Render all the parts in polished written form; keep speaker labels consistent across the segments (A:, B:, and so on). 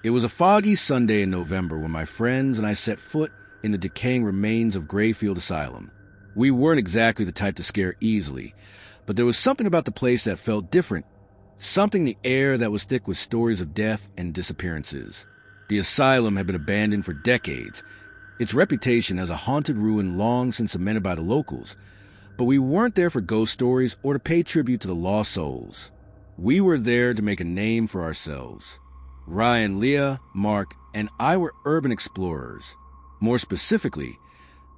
A: It was a foggy Sunday in November when my friends and I set foot in the decaying remains of Grayfield Asylum. We weren't exactly the type to scare easily, but there was something about the place that felt different, something in the air that was thick with stories of death and disappearances. The asylum had been abandoned for decades, its reputation as a haunted ruin long since cemented by the locals, but we weren't there for ghost stories or to pay tribute to the lost souls. We were there to make a name for ourselves. Ryan, Leah, Mark, and I were urban explorers. More specifically,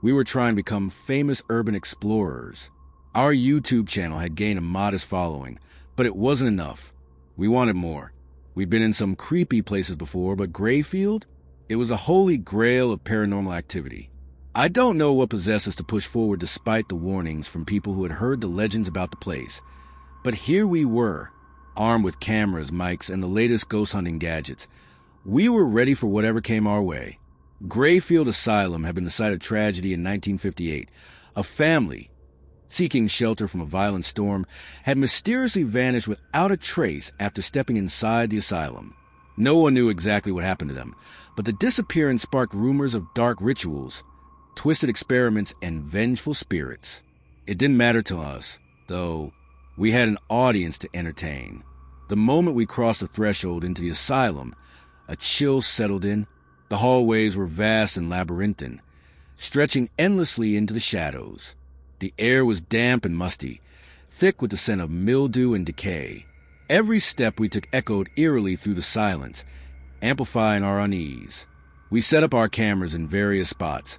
A: we were trying to become famous urban explorers. Our YouTube channel had gained a modest following, but it wasn't enough. We wanted more. We'd been in some creepy places before, but Grayfield? It was a holy grail of paranormal activity. I don't know what possessed us to push forward despite the warnings from people who had heard the legends about the place. But here we were, armed with cameras, mics, and the latest ghost hunting gadgets. We were ready for whatever came our way. Grayfield Asylum had been the site of tragedy in 1958. A family, seeking shelter from a violent storm, had mysteriously vanished without a trace after stepping inside the asylum. No one knew exactly what happened to them, but the disappearance sparked rumors of dark rituals, twisted experiments, and vengeful spirits. It didn't matter to us, though. We had an audience to entertain. The moment we crossed the threshold into the asylum, a chill settled in. The hallways were vast and labyrinthine, stretching endlessly into the shadows. The air was damp and musty, thick with the scent of mildew and decay. Every step we took echoed eerily through the silence, amplifying our unease. We set up our cameras in various spots,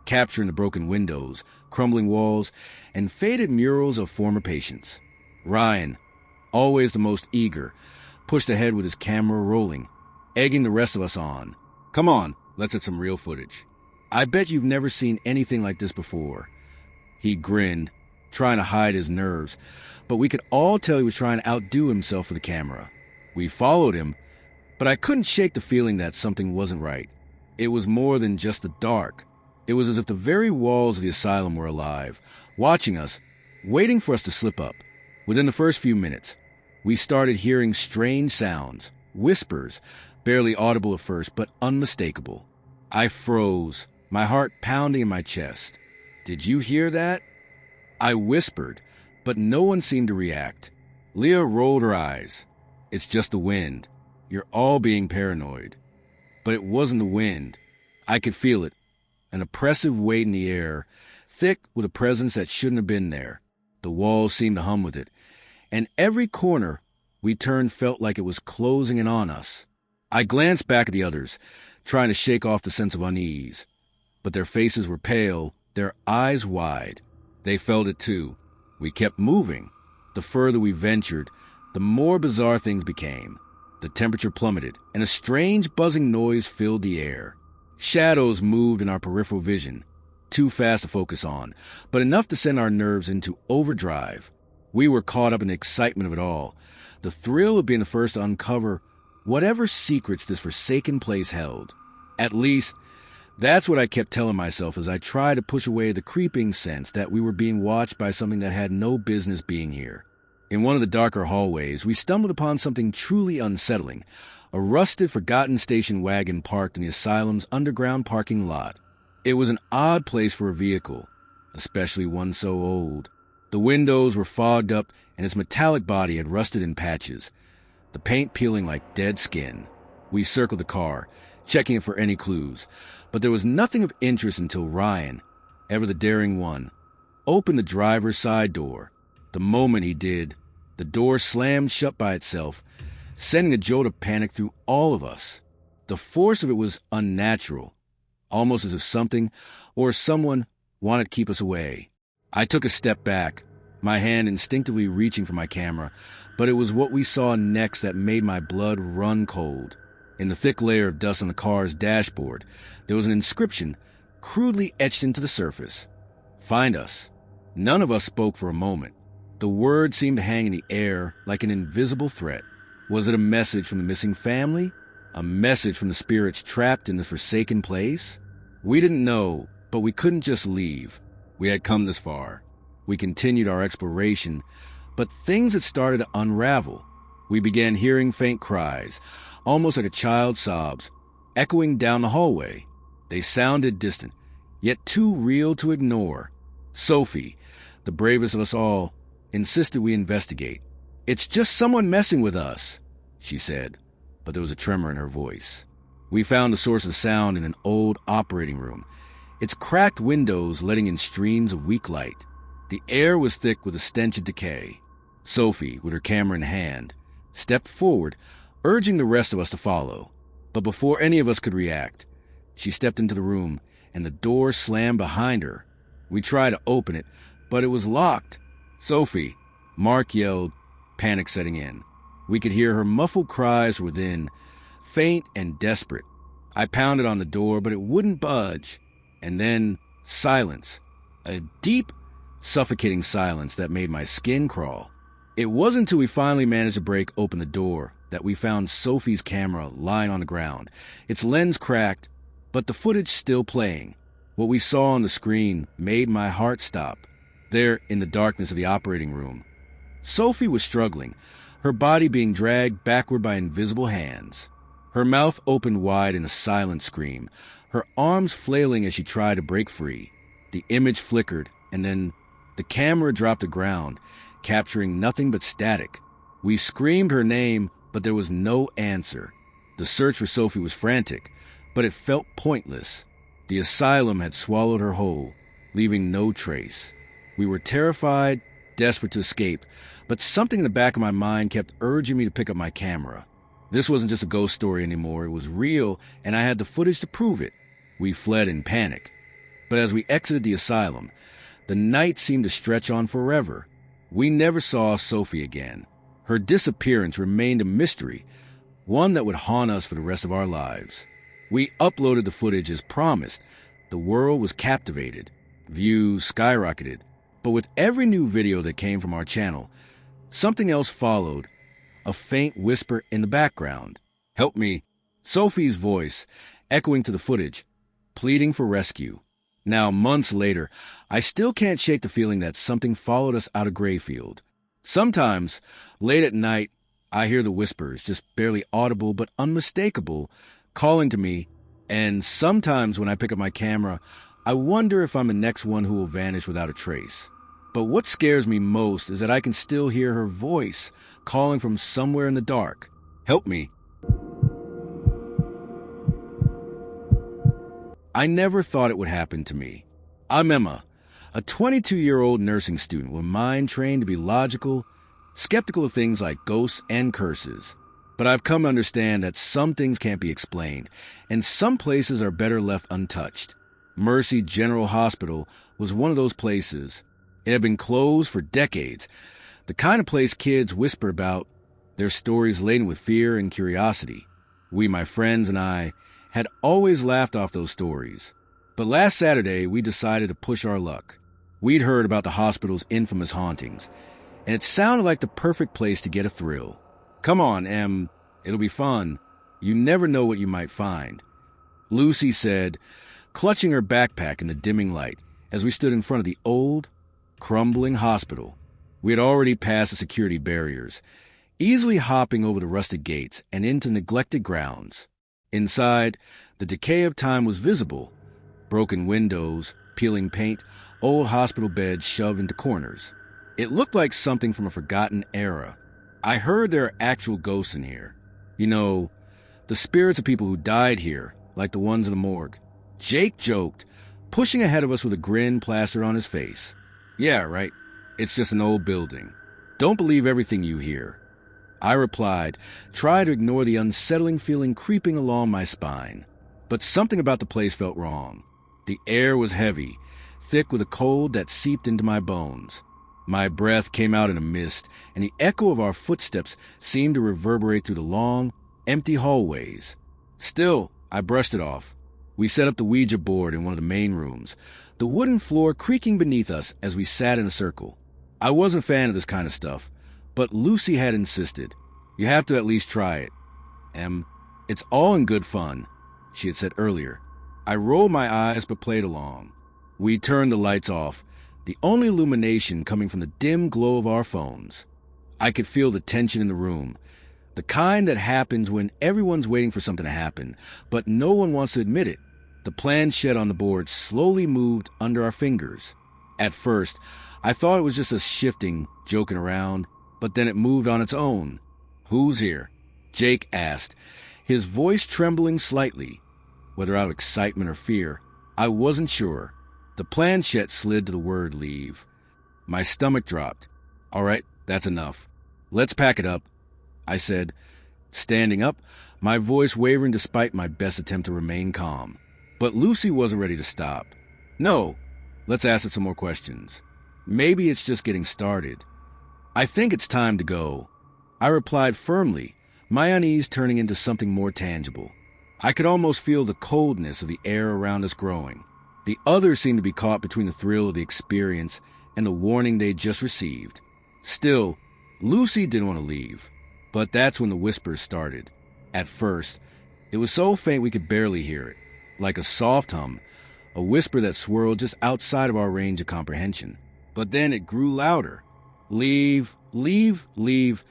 A: capturing the broken windows, crumbling walls, and faded murals of former patients. Ryan, always the most eager, pushed ahead with his camera rolling, egging the rest of us on. Come on, let's get some real footage. I bet you've never seen anything like this before. He grinned, trying to hide his nerves, but we could all tell he was trying to outdo himself for the camera. We followed him, but I couldn't shake the feeling that something wasn't right. It was more than just the dark. It was as if the very walls of the asylum were alive, watching us, waiting for us to slip up. Within the first few minutes, we started hearing strange sounds, whispers, barely audible at first, but unmistakable. I froze, my heart pounding in my chest. Did you hear that? I whispered, but no one seemed to react. Leah rolled her eyes. It's just the wind. You're all being paranoid. But it wasn't the wind. I could feel it, an oppressive weight in the air, thick with a presence that shouldn't have been there. The walls seemed to hum with it, and every corner we turned felt like it was closing in on us. I glanced back at the others, trying to shake off the sense of unease. But their faces were pale, their eyes wide. They felt it too. We kept moving. The further we ventured, the more bizarre things became. The temperature plummeted, and a strange buzzing noise filled the air. Shadows moved in our peripheral vision, too fast to focus on, but enough to send our nerves into overdrive. We were caught up in the excitement of it all, the thrill of being the first to uncover whatever secrets this forsaken place held. At least, that's what I kept telling myself as I tried to push away the creeping sense that we were being watched by something that had no business being here. In one of the darker hallways, we stumbled upon something truly unsettling, a rusted, forgotten station wagon parked in the asylum's underground parking lot. It was an odd place for a vehicle, especially one so old. The windows were fogged up, and its metallic body had rusted in patches, the paint peeling like dead skin. We circled the car, checking it for any clues, but there was nothing of interest until Ryan, ever the daring one, opened the driver's side door. The moment he did, the door slammed shut by itself, sending a jolt of panic through all of us. The force of it was unnatural, almost as if something or someone wanted to keep us away. I took a step back, my hand instinctively reaching for my camera, but it was what we saw next that made my blood run cold. In the thick layer of dust on the car's dashboard, there was an inscription crudely etched into the surface. Find us. None of us spoke for a moment. The word seemed to hang in the air like an invisible threat. Was it a message from the missing family? A message from the spirits trapped in the forsaken place? We didn't know, but we couldn't just leave. We had come this far. We continued our exploration, but things had started to unravel. We began hearing faint cries, almost like a child's sobs, echoing down the hallway. They sounded distant, yet too real to ignore. Sophie, the bravest of us all, insisted we investigate. "It's just someone messing with us," she said, but there was a tremor in her voice. We found the source of sound in an old operating room, its cracked windows letting in streams of weak light. The air was thick with the stench of decay. Sophie, with her camera in hand, stepped forward, urging the rest of us to follow. But before any of us could react, she stepped into the room, and the door slammed behind her. We tried to open it, but it was locked. "Sophie!" Mark yelled, panic setting in. We could hear her muffled cries within, faint and desperate. I pounded on the door, but it wouldn't budge. And then silence. A deep, suffocating silence that made my skin crawl. It wasn't until we finally managed to break open the door that we found Sophie's camera lying on the ground, its lens cracked, but the footage still playing. What we saw on the screen made my heart stop. There, in the darkness of the operating room, Sophie was struggling, her body being dragged backward by invisible hands. Her mouth opened wide in a silent scream, her arms flailing as she tried to break free. The image flickered, and then the camera dropped to ground, capturing nothing but static. We screamed her name, but there was no answer. The search for Sophie was frantic, but it felt pointless. The asylum had swallowed her whole, leaving no trace. We were terrified, desperate to escape, but something in the back of my mind kept urging me to pick up my camera. This wasn't just a ghost story anymore, it was real, and I had the footage to prove it. We fled in panic. But as we exited the asylum, the night seemed to stretch on forever. We never saw Sophie again. Her disappearance remained a mystery, one that would haunt us for the rest of our lives. We uploaded the footage as promised. The world was captivated. Views skyrocketed. But with every new video that came from our channel, something else followed, a faint whisper in the background. "Help me." Sophie's voice, echoing to the footage, pleading for rescue. Now, months later, I still can't shake the feeling that something followed us out of Grayfield. Sometimes, late at night, I hear the whispers, just barely audible but unmistakable, calling to me, and sometimes when I pick up my camera, I wonder if I'm the next one who will vanish without a trace. But what scares me most is that I can still hear her voice calling from somewhere in the dark. "Help me." I never thought it would happen to me. I'm Emma, a 22-year-old nursing student with a mind trained to be logical, skeptical of things like ghosts and curses. But I've come to understand that some things can't be explained, and some places are better left untouched. Mercy General Hospital was one of those places. It had been closed for decades, the kind of place kids whisper about, their stories laden with fear and curiosity. We, my friends and I, had always laughed off those stories. But last Saturday, we decided to push our luck. We'd heard about the hospital's infamous hauntings, and it sounded like the perfect place to get a thrill. "Come on, Em. It'll be fun. You never know what you might find," Lucy said, clutching her backpack in the dimming light as we stood in front of the old, crumbling hospital. We had already passed the security barriers, easily hopping over the rusted gates and into neglected grounds. Inside, the decay of time was visible. Broken windows, peeling paint, old hospital beds shoved into corners. It looked like something from a forgotten era. I heard there are actual ghosts in here. You know, the spirits of people who died here, like the ones in the morgue. Jake joked, pushing ahead of us with a grin plastered on his face. "Yeah, right. It's just an old building. Don't believe everything you hear." I replied, trying to ignore the unsettling feeling creeping along my spine. But something about the place felt wrong. The air was heavy, thick with a cold that seeped into my bones. My breath came out in a mist, and the echo of our footsteps seemed to reverberate through the long, empty hallways. Still, I brushed it off. We set up the Ouija board in one of the main rooms, the wooden floor creaking beneath us as we sat in a circle. I wasn't a fan of this kind of stuff, but Lucy had insisted. "You have to at least try it. It's all in good fun," she had said earlier. I rolled my eyes but played along. We turned the lights off, the only illumination coming from the dim glow of our phones. I could feel the tension in the room, The kind that happens when everyone's waiting for something to happen, but no one wants to admit it. The planchette on the board slowly moved under our fingers. At first, I thought it was just us shifting, joking around, but then it moved on its own. "Who's here?" Jake asked, his voice trembling slightly. Whether out of excitement or fear, I wasn't sure. The planchette slid to the word leave. My stomach dropped. "All right, that's enough. Let's pack it up," I said, standing up, my voice wavering despite my best attempt to remain calm. But Lucy wasn't ready to stop. "No, let's ask it some more questions. Maybe it's just getting started." "I think it's time to go," I replied firmly, my unease turning into something more tangible. I could almost feel the coldness of the air around us growing. The others seemed to be caught between the thrill of the experience and the warning they'd just received. Still, Lucy didn't want to leave. But that's when the whispers started. At first, it was so faint we could barely hear it, like a soft hum, a whisper that swirled just outside of our range of comprehension. But then it grew louder. "Leave, leave, leave."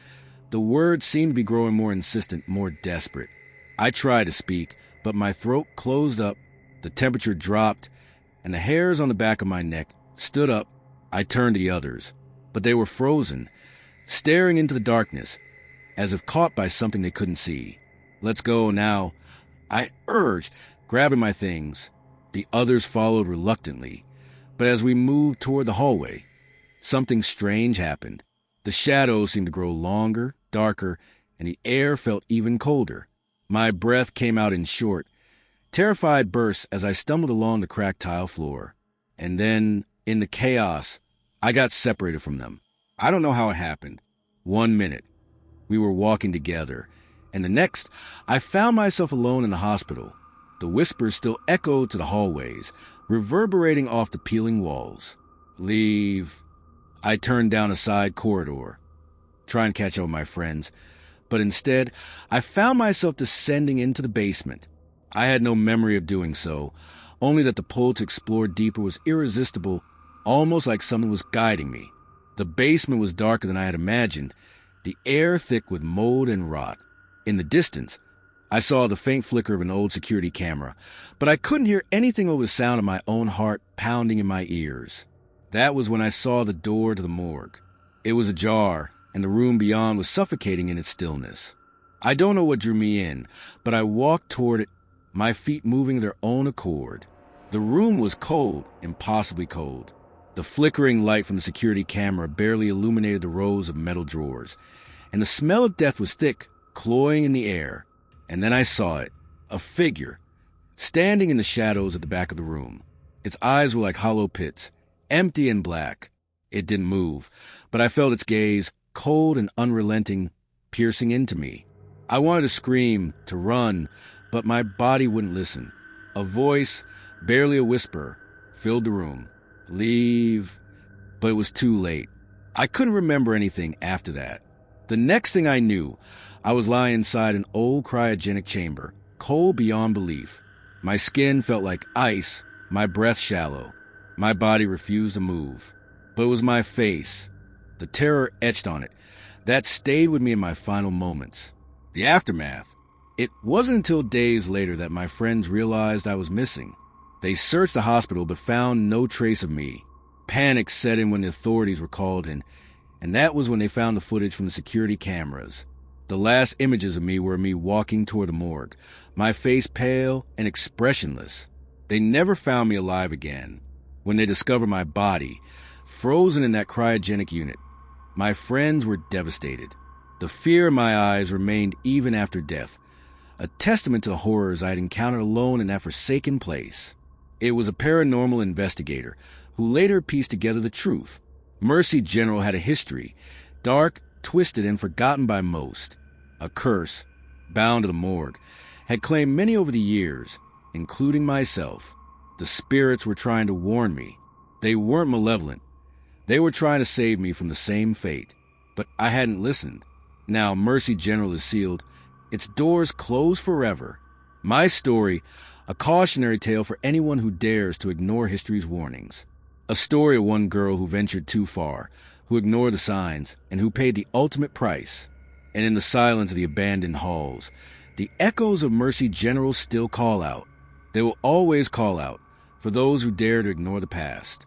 A: The words seemed to be growing more insistent, more desperate. I tried to speak, but my throat closed up, the temperature dropped, and the hairs on the back of my neck stood up. I turned to the others, but they were frozen, staring into the darkness, as if caught by something they couldn't see. "Let's go now," I urged, grabbing my things. The others followed reluctantly, but as we moved toward the hallway, something strange happened. The shadows seemed to grow longer, darker, and the air felt even colder. My breath came out in short, terrified bursts as I stumbled along the cracked tile floor. And then, in the chaos, I got separated from them. I don't know how it happened. 1 minute, we were walking together, and the next, I found myself alone in the hospital. The whispers still echoed to the hallways, reverberating off the peeling walls. "Leave." I turned down a side corridor, trying to catch up with my friends, but instead, I found myself descending into the basement. I had no memory of doing so, only that the pull to explore deeper was irresistible, almost like someone was guiding me. The basement was darker than I had imagined, the air thick with mold and rot. In the distance, I saw the faint flicker of an old security camera, but I couldn't hear anything over the sound of my own heart pounding in my ears. That was when I saw the door to the morgue. It was ajar, and the room beyond was suffocating in its stillness. I don't know what drew me in, but I walked toward it, my feet moving of their own accord. The room was cold, impossibly cold. The flickering light from the security camera barely illuminated the rows of metal drawers, and the smell of death was thick, cloying in the air. And then I saw it, a figure, standing in the shadows at the back of the room. Its eyes were like hollow pits, empty and black. It didn't move, but I felt its gaze, cold and unrelenting, piercing into me. I wanted to scream, to run, but my body wouldn't listen. A voice, barely a whisper, filled the room. "Leave." But it was too late. I couldn't remember anything after that. The next thing I knew, I was lying inside an old cryogenic chamber, cold beyond belief. My skin felt like ice, my breath shallow. My body refused to move. But it was my face, the terror etched on it, that stayed with me in my final moments. The aftermath. It wasn't until days later that my friends realized I was missing. They searched the hospital but found no trace of me. Panic set in when the authorities were called in, and that was when they found the footage from the security cameras. The last images of me were me walking toward the morgue, my face pale and expressionless. They never found me alive again. When they discovered my body, frozen in that cryogenic unit, my friends were devastated. The fear in my eyes remained even after death, a testament to the horrors I had encountered alone in that forsaken place. It was a paranormal investigator who later pieced together the truth. Mercy General had a history, dark, twisted, and forgotten by most. A curse, bound to the morgue, had claimed many over the years, including myself. The spirits were trying to warn me. They weren't malevolent. They were trying to save me from the same fate. But I hadn't listened. Now Mercy General is sealed, its doors closed forever. My story, a cautionary tale for anyone who dares to ignore history's warnings. A story of one girl who ventured too far, who ignored the signs, and who paid the ultimate price. and in the silence of the abandoned halls, the echoes of Mercy General still call out. They will always call out for those who dare to ignore the past.